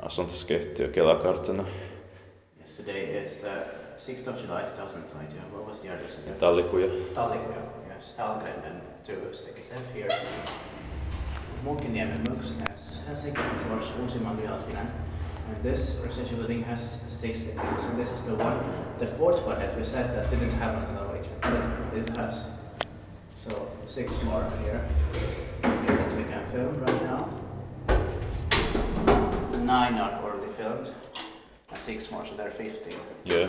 Asuntoskeittiö Kelakartano. Yes, today is the 6th of July 2020. What was the address again? Tallikuja. Tallikuja, yes. Tallgränden 2 stycket F here. Munkkiniemi, Helsinki, Uusimaa, Finland. And this residential building has 6 styckets, and this is the fourth one that we said that didn't have an elevator, but it has. So 6 more here. Okay, that we can film right now. 9 are already filmed, and 6 more, so there are 15. Yeah.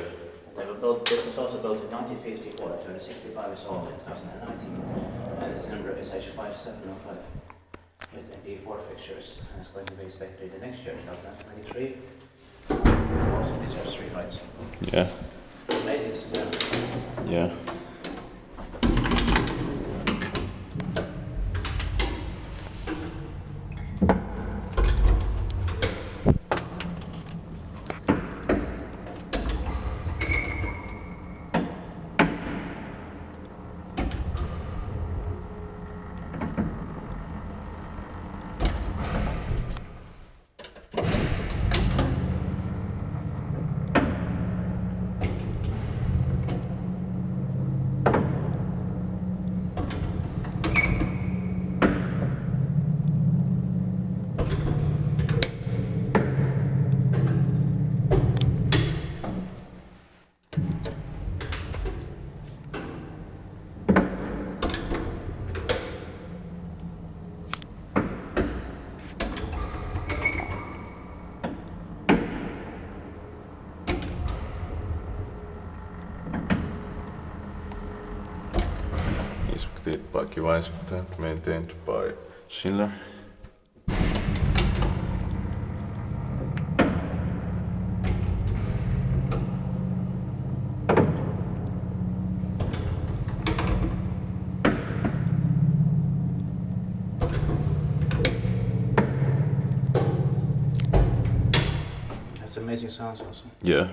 They were built, this was also built in 1954, 265 is old in 2019, and its number is H5705 with MD4 fixtures, and it's going to be inspected the next year, 2023. Also deserves 3 lights. Yeah. Amazing smell. Yeah. Inspected by Kiva Inspectant, maintained by Schiller. That's amazing sounds also. Yeah.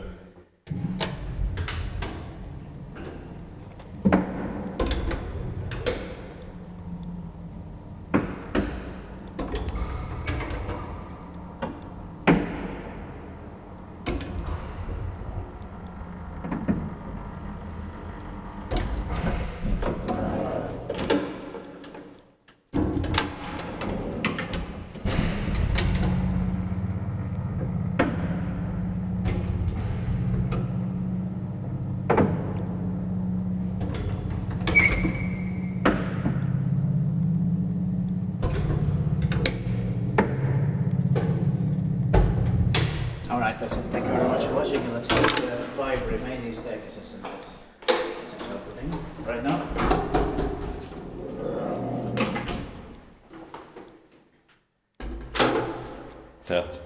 Alright, that's it. Thank you very much for watching. Let's go to the 5 remaining staircases in this residential building right now. That's